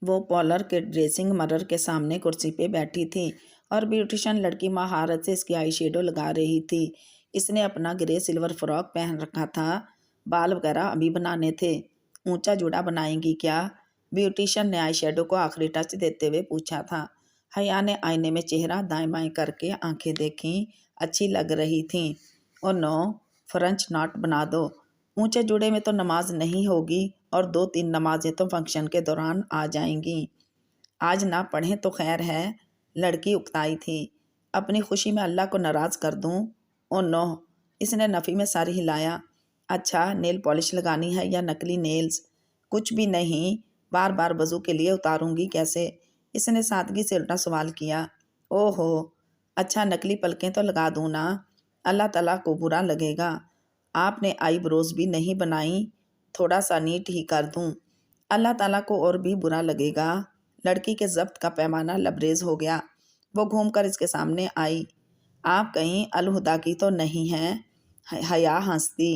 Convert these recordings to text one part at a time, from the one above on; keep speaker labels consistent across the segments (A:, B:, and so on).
A: وہ پارلر کے dressing mirror کے سامنے کرسی پہ بیٹھی تھی اور بیوٹیشن لڑکی مہارت سے اس کی آئی شیڈو لگا رہی تھی۔ اس نے اپنا گرے سلور فراک پہن رکھا تھا، بال وغیرہ ابھی بنانے تھے۔ اونچا جوڑا بنائیں گی کیا؟ بیوٹیشن نے آئی شیڈو کو آخری ٹچ دیتے ہوئے پوچھا تھا۔ حیا نے آئینے میں چہرہ دائیں بائیں کر کے آنکھیں دیکھیں، اچھی لگ رہی تھیں۔ او نو، فرنچ ناٹ بنا دو۔ اونچے جوڑے میں تو نماز نہیں ہوگی اور 2-3 نمازیں تو فنکشن کے دوران آ جائیں گی۔ آج نہ پڑھیں تو خیر ہے، لڑکی اکتائی تھی۔ اپنی خوشی میں اللہ کو ناراض کر دوں؟ او نو، اس نے نفی میں سر ہلایا۔ اچھا، نیل پالش لگانی ہے یا نکلی نیلز؟ کچھ بھی نہیں، بار بار وضو کے لیے اتاروں گی کیسے؟ اس نے سادگی سے الٹا سوال کیا۔ او ہو، اچھا نکلی پلکیں تو لگا دوں نا، اللہ تعالیٰ کو برا لگے گا۔ آپ نے آئی بروز بھی نہیں بنائیں، تھوڑا سا نیٹ ہی کر دوں؟ اللہ تعالیٰ کو اور بھی برا لگے گا۔ لڑکی کے ضبط کا پیمانہ لبریز ہو گیا۔ وہ گھوم کر اس کے سامنے آئی۔ آپ کہیں الہدا کی تو نہیں ہیں؟ حیا ہنستی۔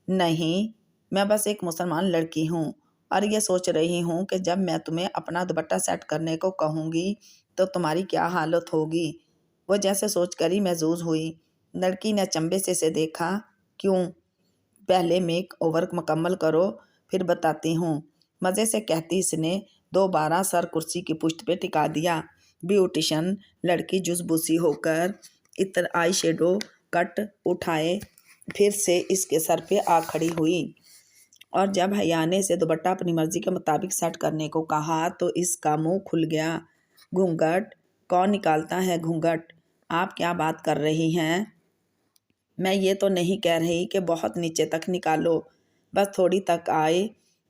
A: نہیں، میں بس ایک مسلمان لڑکی ہوں اور یہ سوچ رہی ہوں کہ جب میں تمہیں اپنا دوپٹہ سیٹ کرنے کو کہوں گی تو تمہاری کیا حالت ہوگی۔ وہ جیسے سوچ کر ہی محظوظ ہوئی۔ لڑکی نے چمبے سے اسے دیکھا۔ کیوں؟ پہلے میک اوور مکمل کرو، پھر بتاتی ہوں، مزے سے کہتی اس نے دوبارہ سر کرسی کی پشت پہ ٹکا دیا۔ بیوٹیشن لڑکی جزبوسی ہو کر آئی شیڈو کٹ اٹھائے پھر سے اس کے سر پہ آ کھڑی ہوئی، اور جب حیا نے اسے دوپٹہ اپنی مرضی کے مطابق سیٹ کرنے کو کہا تو اس کا منہ کھل گیا۔ گھونگھٹ؟ کون نکالتا ہے گھونگھٹ؟ آپ کیا بات کر رہی ہیں؟ میں یہ تو نہیں کہہ رہی کہ بہت نیچے تک نکالو، بس تھوڑی تک آئے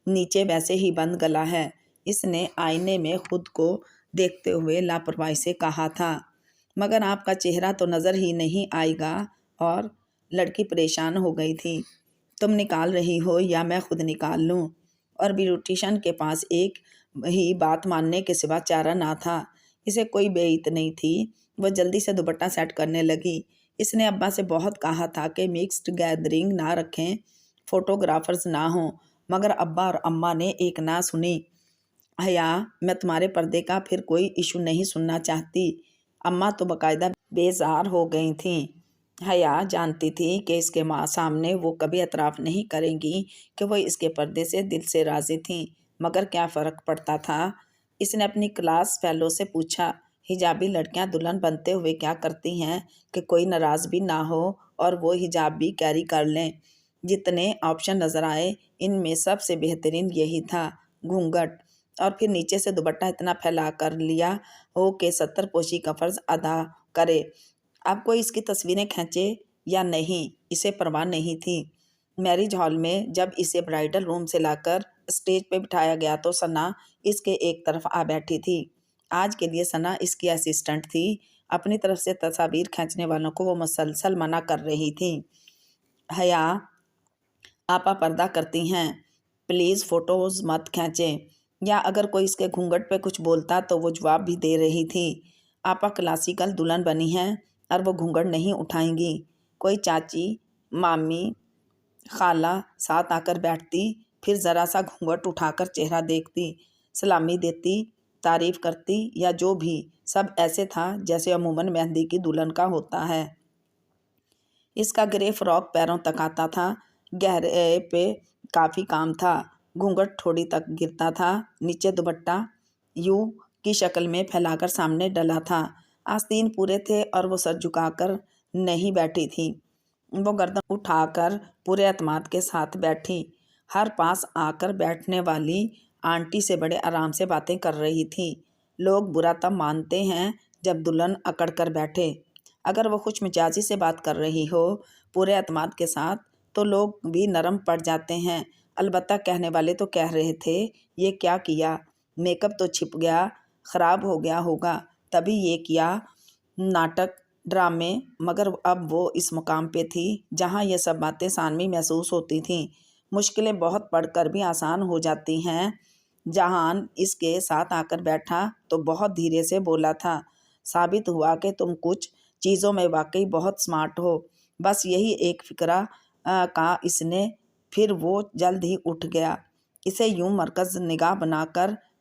A: نیچے ویسے ہی بند گلا ہے، اس نے آئینے میں خود کو دیکھتے ہوئے لاپرواہی سے کہا تھا۔ مگر آپ کا چہرہ تو نظر ہی نہیں آئے گا۔ اور لڑکی پریشان ہو گئی تھی۔ تم نکال رہی ہو یا میں خود نکال لوں؟ اور بیوٹیشن کے پاس ایک ہی بات ماننے کے سوا چارہ نہ تھا، اسے کوئی بیعت نہیں تھی۔ وہ جلدی سے دوپٹہ سیٹ کرنے لگی۔ اس نے ابا سے بہت کہا تھا کہ مکسڈ گیدرنگ نہ رکھیں، فوٹوگرافرز نہ ہوں، مگر ابا اور اماں نے ایک نہ سنی۔ حیا، میں تمہارے پردے کا پھر کوئی ایشو نہیں سننا چاہتی۔ اماں تو باقاعدہ بیزار ہو گئی تھیں۔ حیا جانتی تھی کہ اس کے ماں سامنے وہ کبھی اعتراف نہیں کریں گی کہ وہ اس کے پردے سے دل سے راضی تھیں، مگر کیا فرق پڑتا تھا؟ اس نے اپنی کلاس فیلو سے پوچھا، حجابی لڑکیاں دلہن بنتے ہوئے کیا کرتی ہیں کہ کوئی ناراض بھی نہ ہو اور وہ حجاب بھی کیری کر لیں؟ جتنے آپشن نظر آئے ان میں سب سے بہترین یہی تھا، گھونگھٹ، اور پھر نیچے سے دوپٹہ اتنا پھیلا کر لیا ہو کہ ستر پوشی کا فرض ادا کرے۔ اب کوئی اس کی تصویریں کھینچے یا نہیں اسے پرواہ نہیں تھی۔ میرج ہال میں جب اسے برائڈل روم سے لا کر اسٹیج پہ بٹھایا گیا تو ثنا اس کے ایک طرف آ بیٹھی تھی۔ آج کے لیے ثنا اس کی اسسٹنٹ تھی۔ اپنی طرف سے تصاویر کھینچنے والوں کو وہ مسلسل منع کر رہی تھی۔ حیا، آپا پردہ کرتی ہیں، پلیز فوٹوز مت کھینچیں، یا اگر کوئی اس کے گھونگھٹ پہ کچھ بولتا تو وہ جواب بھی دے رہی تھی۔ آپا کلاسیکل دلہن بنی ہیں اور وہ گھونگھٹ نہیں اٹھائیں گی۔ کوئی چاچی، مامی، خالہ ساتھ آ کر بیٹھتی، پھر ذرا سا گھونگھٹ اٹھا کر چہرہ دیکھتی، سلامی دیتی، تعریف کرتی، یا جو بھی، سب ایسے تھا جیسے عموماً مہندی کی دلہن کا ہوتا ہے۔ اس کا گرے فراک پیروں تک آتا تھا، گہرے پہ کافی کام تھا، گھونگھٹ تھوڑی تک گرتا تھا، نیچے دوپٹہ یو کی شکل میں پھیلا کر سامنے ڈلا تھا، آستین پورے تھے اور وہ سر جھکا کر نہیں بیٹھی تھی، وہ گردن اٹھا کر پورے اعتماد کے ساتھ بیٹھی، ہر پاس آ کر بیٹھنے والی آنٹی سے بڑے آرام سے باتیں کر رہی تھی۔ لوگ برا تب مانتے ہیں جب دلہن اکڑ کر بیٹھے، اگر وہ خوش مزاجی سے بات کر رہی ہو پورے اعتماد کے ساتھ تو لوگ بھی نرم پڑ جاتے ہیں۔ البتہ کہنے والے تو کہہ رہے تھے، یہ کیا کیا، میک اپ تو چھپ گیا، خراب ہو گیا ہوگا تبھی یہ کیا، ناٹک، ڈرامے، مگر اب وہ اس مقام پہ تھی جہاں یہ سب باتیں ثانوی محسوس ہوتی تھیں۔ مشکلیں بہت پڑھ کر بھی آسان ہو جاتی ہیں۔ جہان اس کے ساتھ آ کر بیٹھا تو بہت دھیرے سے بولا تھا، ثابت ہوا کہ تم کچھ چیزوں میں واقعی بہت سمارٹ ہو، بس یہی ایک فقرہ کا اس نے، پھر وہ جلد ہی اٹھ گیا، اسے یوں مرکز نگاہ بنا کر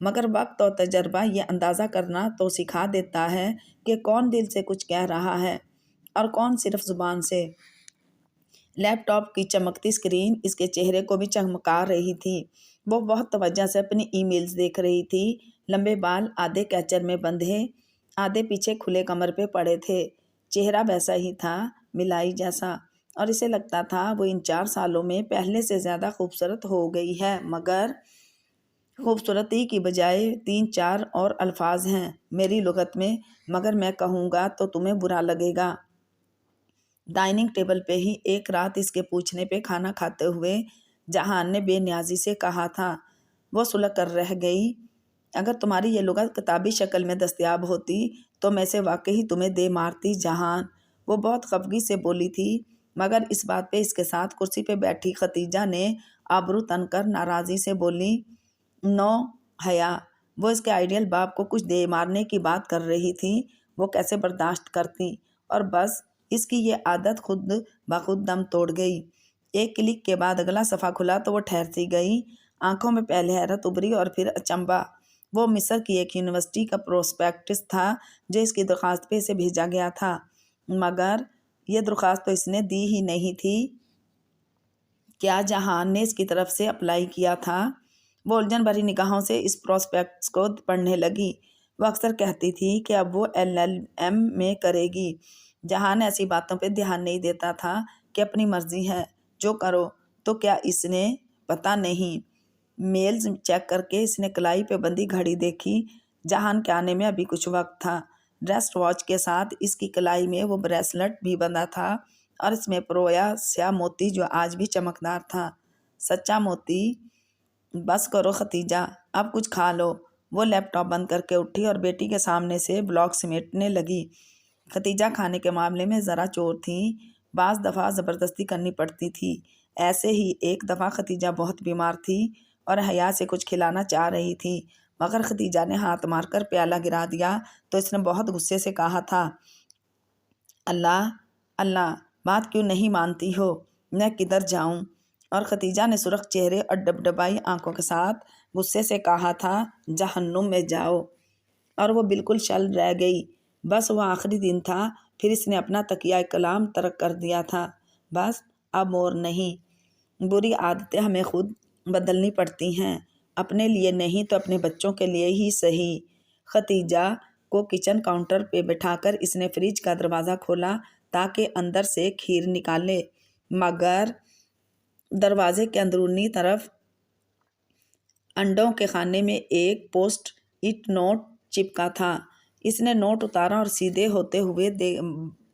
A: مگر وقت اور تجربہ یہ اندازہ کرنا تو سکھا دیتا ہے کہ کون دل سے کچھ کہہ رہا ہے اور کون صرف زبان سے۔ لیپ ٹاپ کی چمکتی اسکرین اس کے چہرے کو بھی چمکا رہی تھی۔ وہ بہت توجہ سے اپنی ای میلز دیکھ رہی تھی۔ لمبے بال آدھے کیچر میں بندھے، آدھے پیچھے کھلے کمر پہ پڑے تھے۔ چہرہ ویسا ہی تھا، ملائی جیسا، اور اسے لگتا تھا وہ ان 4 سالوں میں پہلے سے زیادہ خوبصورت ہو گئی ہے۔ مگر خوبصورتی کی بجائے 3-4 اور الفاظ ہیں میری لغت میں، مگر میں کہوں گا تو تمہیں برا لگے گا۔ ڈائننگ ٹیبل پہ ہی ایک رات اس کے پوچھنے پہ کھانا کھاتے ہوئے جہان نے بے نیازی سے کہا تھا۔ وہ سلگ کر رہ گئی۔ اگر تمہاری یہ لغت کتابی شکل میں دستیاب ہوتی تو میں سے واقعی تمہیں دے مارتی جہان۔ وہ بہت خفگی سے بولی تھی، مگر اس بات پہ اس کے ساتھ کرسی پہ بیٹھی ختیجہ نے آبرو تن کر ناراضی سے بولی، نو حیا۔ وہ اس کے آئیڈیل باپ کو کچھ دے مارنے کی بات کر رہی تھی، وہ کیسے برداشت کرتی؟ اور بس اس کی یہ عادت خود بخود دم توڑ گئی۔ ایک کلک کے بعد اگلا صفحہ کھلا تو وہ ٹھہر سی گئی۔ آنکھوں میں پہلے حیرت ابھری اور پھر اچنبھا۔ وہ مصر کی ایک یونیورسٹی کا پروسپیکٹس تھا جو اس کی درخواست پہ اسے بھیجا گیا تھا، مگر یہ درخواست تو اس نے دی ہی نہیں تھی۔ کیا جہان نے اس کی طرف سے اپلائی کیا تھا؟ وہ الجھن بھری نگاہوں سے اس پروسپیکٹس کو پڑھنے لگی۔ وہ اکثر کہتی تھی کہ اب وہ LLM میں کرے گی۔ جہان ایسی باتوں پہ دھیان نہیں دیتا تھا کہ اپنی مرضی ہے، جو کرو۔ تو کیا اس نے؟ پتہ نہیں۔ میلز چیک کر کے اس نے کلائی پہ بندھی گھڑی دیکھی۔ جہان کے آنے میں ابھی کچھ وقت تھا۔ ریسٹ واچ کے ساتھ اس کی کلائی میں وہ بریسلٹ بھی بندھا تھا اور اس میں پرویا سیاہ موتی جو آج بھی چمکدار تھا، سچا موتی۔ بس کرو ختیجہ، اب کچھ کھا لو۔ وہ لیپ ٹاپ بند کر کے اٹھی اور بیٹی کے سامنے سے بلاک سمیٹنے لگی۔ ختیجہ کھانے کے معاملے میں ذرا چور تھیں، بعض دفعہ زبردستی کرنی پڑتی تھی۔ ایسے ہی ایک دفعہ ختیجہ بہت بیمار تھی اور حیا سے کچھ کھلانا چاہ رہی تھی، مگر ختیجہ نے ہاتھ مار کر پیالہ گرا دیا تو اس نے بہت غصے سے کہا تھا، اللہ اللہ، بات کیوں نہیں مانتی ہو؟ میں کدھر جاؤں؟ اور ختیجہ نے سرخ چہرے اور ڈبڈبائی آنکھوں کے ساتھ غصے سے کہا تھا، جہنم میں جاؤ۔ اور وہ بالکل شل رہ گئی۔ بس وہ آخری دن تھا، پھر اس نے اپنا تکیہ کلام ترک کر دیا تھا۔ بس اب اور نہیں۔ بری عادتیں ہمیں خود بدلنی پڑتی ہیں، اپنے لیے نہیں تو اپنے بچوں کے لیے ہی صحیح۔ ختیجہ کو کچن کاؤنٹر پہ بٹھا کر اس نے فریج کا دروازہ کھولا تاکہ اندر سے کھیر نکالے، مگر دروازے کے اندرونی طرف انڈوں کے خانے میں ایک پوسٹ اٹ نوٹ چپکا تھا۔ اس نے نوٹ اتارا اور سیدھے ہوتے ہوئے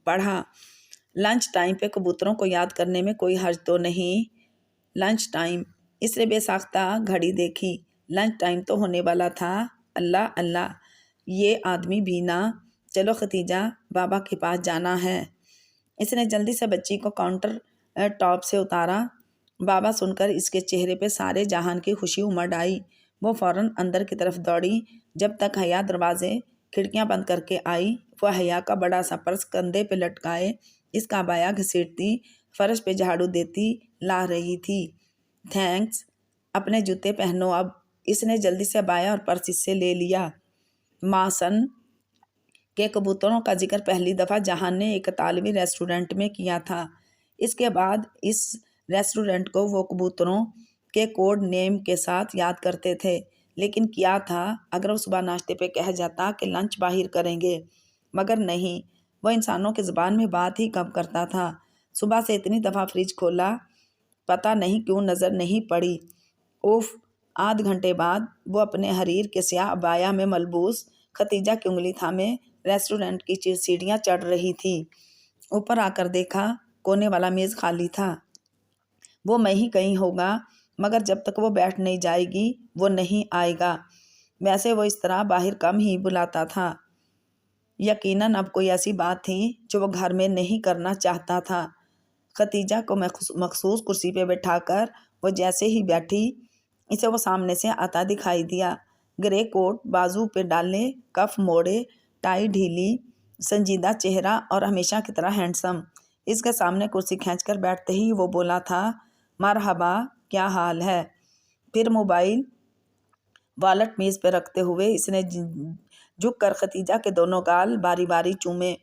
A: پڑھا، لنچ ٹائم پہ کبوتروں کو یاد کرنے میں کوئی حرج تو نہیں؟ Lunch time. اس نے بے ساختہ گھڑی دیکھی۔ لنچ ٹائم تو ہونے والا تھا۔ اللہ اللہ، یہ آدمی بھی نہ۔ چلو ختیجہ، بابا کے پاس جانا ہے۔ اس نے جلدی سے بچی کو کاؤنٹر ٹاپ سے اتارا۔ بابا سن کر اس کے چہرے پہ سارے جہان کی خوشی امڑ آئی۔ وہ فوراً اندر کی طرف دوڑی۔ جب تک حیا دروازے کھڑکیاں بند کر کے آئی، وہ حیا کا بڑا سا پرس کندھے پہ لٹکائے اس کا عبایا گھسیٹتی، فرش پہ جھاڑو دیتی لا رہی تھی۔ تھینکس، اپنے جوتے پہنو اب۔ اس نے جلدی سے عبایا اور پرس اس سے لے لیا۔ ماسن کے کبوتروں کا ذکر پہلی دفعہ جہان نے ایک اطالوی ریسٹورنٹ میں کیا تھا۔ اس کے بعد اس ریسٹورنٹ کو وہ کبوتروں کے کوڈ نیم کے ساتھ یاد کرتے تھے، لیکن کیا تھا اگر وہ صبح ناشتے پہ کہہ جاتا کہ لنچ باہر کریں گے؟ مگر نہیں، وہ انسانوں کی زبان میں بات ہی کم کرتا تھا۔ صبح سے اتنی دفعہ فریج کھولا، پتہ نہیں کیوں نظر نہیں پڑی۔ اوف! آدھ گھنٹے بعد وہ اپنے حریر کے سیاہ عبایا میں ملبوس ختیجہ کی انگلی تھامے ریسٹورنٹ کی سیڑھیاں چڑھ رہی تھی۔ اوپر آ کر دیکھا، کونے والا میز خالی تھا۔ وہ میں ہی کہیں ہوگا، مگر جب تک وہ بیٹھ نہیں جائے گی وہ نہیں آئے گا۔ ویسے وہ اس طرح باہر کم ہی بلاتا تھا۔ یقیناً اب کوئی ایسی بات تھی جو وہ گھر میں نہیں کرنا چاہتا تھا۔ ختیجہ کو مخصوص کرسی پہ بٹھا کر وہ جیسے ہی بیٹھی، اسے وہ سامنے سے آتا دکھائی دیا۔ گرے کوٹ بازو پہ ڈالے، کف موڑے، ٹائی ڈھیلی، سنجیدہ چہرہ اور ہمیشہ کی طرح ہینڈسم۔ اس کے سامنے کرسی کھینچ کر بیٹھتے ہی وہ بولا تھا، مرحبا، کیا حال ہے؟ پھر موبائل والٹ میز پہ رکھتے ہوئے اس نے جھک کر ختیجہ کے دونوں گال باری باری چومے۔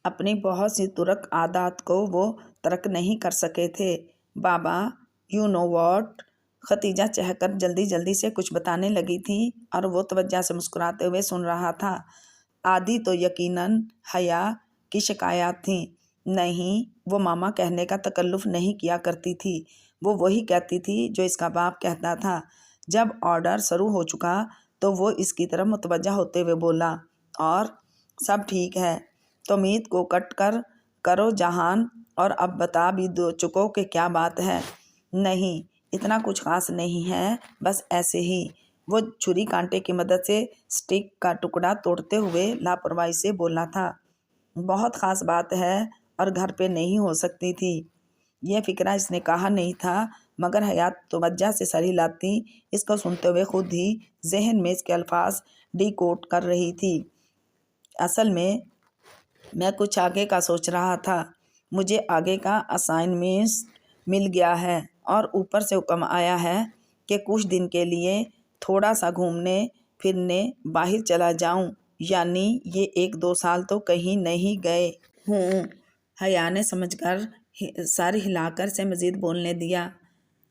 A: اپنی بہت سی ترک عادات کو وہ ترک نہیں کر سکے تھے۔ بابا یو نو واٹ، ختیجہ چہ کر جلدی جلدی سے کچھ بتانے لگی تھی اور وہ توجہ سے مسکراتے ہوئے سن رہا تھا۔ آدھی تو یقیناً حیا کی شکایات تھیں۔ نہیں، وہ ماما کہنے کا تکلف نہیں کیا کرتی تھی، وہ وہی کہتی تھی جو اس کا باپ کہتا تھا۔ جب آرڈر شروع ہو چکا تو وہ اس کی طرف متوجہ ہوتے ہوئے بولا، اور سب ٹھیک ہے؟ تو میت کو کٹ کر کرو جہان، اور اب بتا بھی دو چکو کہ کیا بات ہے؟ نہیں، اتنا کچھ خاص نہیں ہے، بس ایسے ہی۔ وہ چھری کانٹے کی مدد سے سٹیک کا ٹکڑا توڑتے ہوئے لاپرواہی سے بولا تھا۔ بہت خاص بات ہے اور گھر پہ نہیں ہو سکتی تھی۔ یہ فکرہ اس نے کہا نہیں تھا، مگر حیات توجہ سے سر ہلاتی اس کو سنتے ہوئے خود ہی ذہن میں اس کے الفاظ ڈی کوڈ کر رہی تھی۔ اصل میں کچھ آگے کا سوچ رہا تھا۔ مجھے آگے کا اسائنمنٹ مل گیا ہے اور اوپر سے حکم آیا ہے کہ کچھ دن کے لیے تھوڑا سا گھومنے پھرنے باہر چلا جاؤں، یعنی یہ 1-2 سال تو کہیں نہیں گئے ہوں۔ حیا نے سمجھ کر سر ہلا کر سے مزید بولنے دیا۔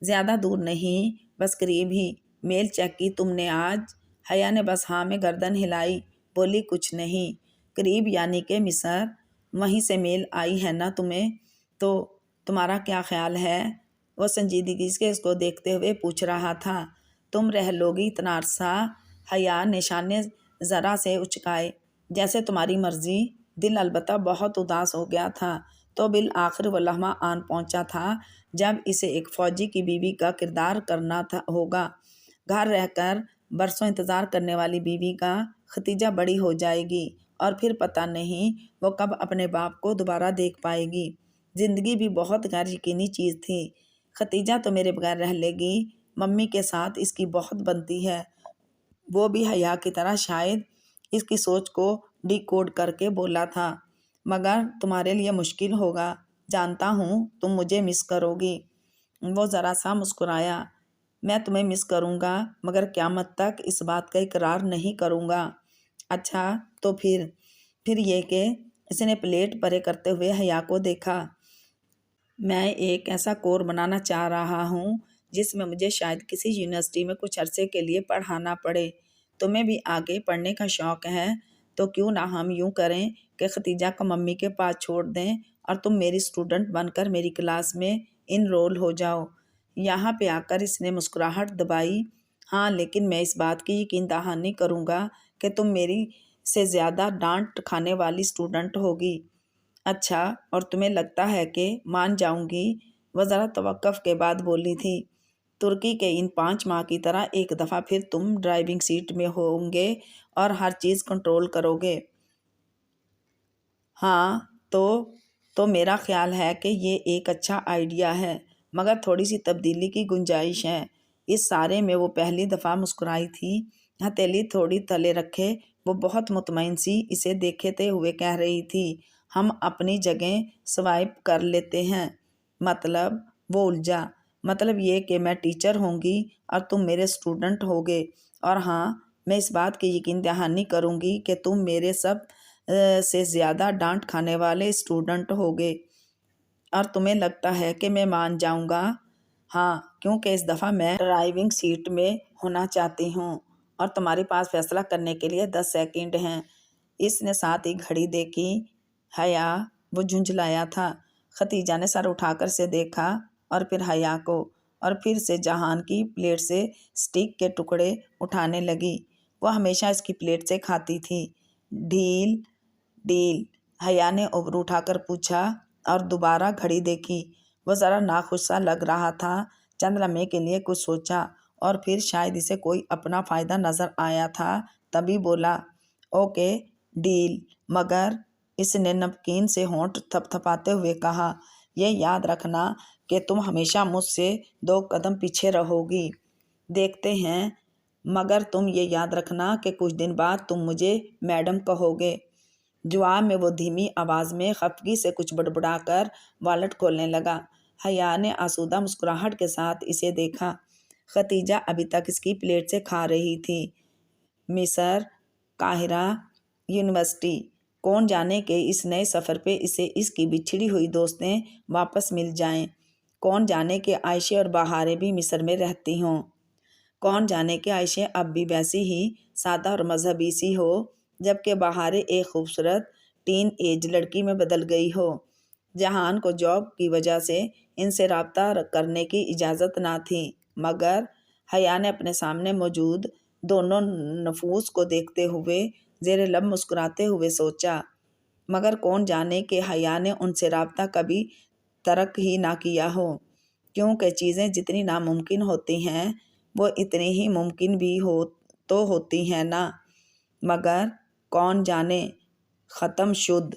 A: زیادہ دور نہیں، بس قریب ہی۔ میل چیک کی تم نے آج؟ حیا نے بس ہاں میں گردن ہلائی، بولی کچھ نہیں۔ قریب یعنی کہ مصر؟ وہیں سے میل آئی ہے نا تمہیں؟ تو تمہارا کیا خیال ہے؟ وہ سنجیدگی سے اس کو دیکھتے ہوئے پوچھ رہا تھا۔ تم رہ لوگی اتنا عرصہ؟ حیا نشانے ذرا سے اچکائے۔ جیسے تمہاری مرضی۔ دل البتہ بہت اداس ہو گیا تھا۔ تو بالآخر وہ لمحہ آن پہنچا تھا جب اسے ایک فوجی کی بیوی کا کردار کرنا ہوگا۔ گھر رہ کر برسوں انتظار کرنے والی بیوی کا ختیجہ بڑی ہو جائے گی اور پھر پتہ نہیں وہ کب اپنے باپ کو دوبارہ دیکھ پائے گی۔ زندگی بھی بہت غیر یقینی چیز تھی۔ ختیجہ تو میرے بغیر رہ لے گی، ممی کے ساتھ اس کی بہت بنتی ہے۔ وہ بھی حیا کی طرح شاید اس کی سوچ کو ڈی کوڈ کر کے بولا تھا۔ مگر تمہارے لیے مشکل ہوگا، جانتا ہوں تم مجھے مس کرو گی۔ وہ ذرا سا مسکرایا۔ میں تمہیں مس کروں گا، مگر قیامت تک اس بات کا اقرار نہیں کروں گا۔ اچھا تو پھر یہ کہ اس نے پلیٹ پرے کرتے ہوئے حیا کو دیکھا۔ میں ایک ایسا کور بنانا چاہ رہا ہوں جس میں مجھے شاید کسی یونیورسٹی میں کچھ عرصے کے لیے پڑھانا پڑے۔ تمہیں بھی آگے پڑھنے کا شوق ہے تو کیوں نہ ہم یوں کریں کہ ختیجہ کو ممی کے پاس چھوڑ دیں اور تم میری اسٹوڈنٹ بن کر میری کلاس میں انرول ہو جاؤ۔ یہاں پہ آ کر اس نے مسکراہٹ دبائی۔ ہاں، لیکن میں اس بات کی یقین دہانی کروں گا کہ تم میری سے زیادہ ڈانٹ کھانے والی اسٹوڈنٹ ہوگی۔ اچھا، اور تمہیں لگتا ہے کہ مان جاؤں گی؟ وہ ذرا توقف کے بعد بولی تھی۔ ترکی کے ان 5 ماہ کی طرح ایک دفعہ پھر تم ڈرائیونگ سیٹ میں ہوں گے اور ہر چیز کنٹرول کرو گے۔ ہاں، تو میرا خیال ہے کہ یہ ایک اچھا آئیڈیا ہے، مگر تھوڑی سی تبدیلی کی گنجائش ہے۔ اس سارے میں وہ پہلی دفعہ مسکرائی تھی۔ ہتھیلی تھوڑی تلے رکھے وہ بہت مطمئن سی اسے دیکھتے ہوئے کہہ رہی تھی، ہم اپنی جگہ سوائپ کر لیتے ہیں۔ مطلب؟ وہ الجھا۔ مطلب یہ کہ میں ٹیچر ہوں گی اور تم میرے اسٹوڈنٹ ہوگے، اور ہاں، میں اس بات کی یقین دہانی کروں گی کہ تم میرے سب سے زیادہ ڈانٹ کھانے والے اسٹوڈنٹ ہوگے۔ اور تمہیں لگتا ہے کہ میں مان جاؤں گا؟ ہاں، کیونکہ اس دفعہ میں ڈرائیونگ سیٹ میں ہونا چاہتی ہوں اور تمہارے پاس فیصلہ کرنے کے لیے 10 سیکنڈ ہیں۔ اس نے ساتھ ہی گھڑی دیکھی۔ حیا؟ وہ جھنجھلایا تھا۔ ختیجہ نے سر اٹھا کر سے دیکھا اور پھر حیا کو، اور پھر سے جہان کی پلیٹ سے سٹیک کے ٹکڑے اٹھانے لگی۔ وہ ہمیشہ اس کی پلیٹ سے کھاتی تھی۔ ڈیل؟ حیا نے ابرو اٹھا کر پوچھا اور دوبارہ گھڑی دیکھی۔ وہ ذرا ناخوش سا لگ رہا تھا۔ چند لمحے کے لیے کچھ سوچا اور پھر شاید اسے کوئی اپنا فائدہ نظر آیا تھا، تبھی بولا، اوکے ڈیل، مگر اس نے نمکین سے ہونٹ تھپتھپاتے ہوئے کہا، یہ یاد رکھنا کہ تم ہمیشہ مجھ سے 2 قدم پیچھے رہو گی۔ دیکھتے ہیں، مگر تم یہ یاد رکھنا کہ کچھ دن بعد تم مجھے میڈم کہو گے۔ جواب میں وہ دھیمی آواز میں خفگی سے کچھ بڑبڑا کر والٹ کھولنے لگا۔ حیا نے آسودہ مسکراہٹ کے ساتھ اسے دیکھا۔ ختیجہ ابھی تک اس کی پلیٹ سے کھا رہی تھی۔ مصر، قاہرہ یونیورسٹی۔ کون جانے کہ اس نئے سفر پہ اسے اس کی بچھڑی ہوئی دوستیں واپس مل جائیں۔ کون جانے کہ عائشہ اور بہاریں بھی مصر میں رہتی ہوں۔ کون جانے کہ عائشہ اب بھی ویسی ہی سادہ اور مذہبی سی ہو، جبکہ بہاریں ایک خوبصورت ٹین ایج لڑکی میں بدل گئی ہو۔ جہان کو جاب کی وجہ سے ان سے رابطہ کرنے کی اجازت نہ تھی، مگر حیا نے اپنے سامنے موجود دونوں نفوس کو دیکھتے ہوئے زیر لب مسکراتے ہوئے سوچا، مگر کون جانے کہ حیا نے ان سے رابطہ کبھی ترک ہی نہ کیا ہو، کیونکہ چیزیں جتنی ناممکن ہوتی ہیں وہ اتنی ہی ممکن بھی ہوتی ہیں نا۔ مگر کون جانے ختم شد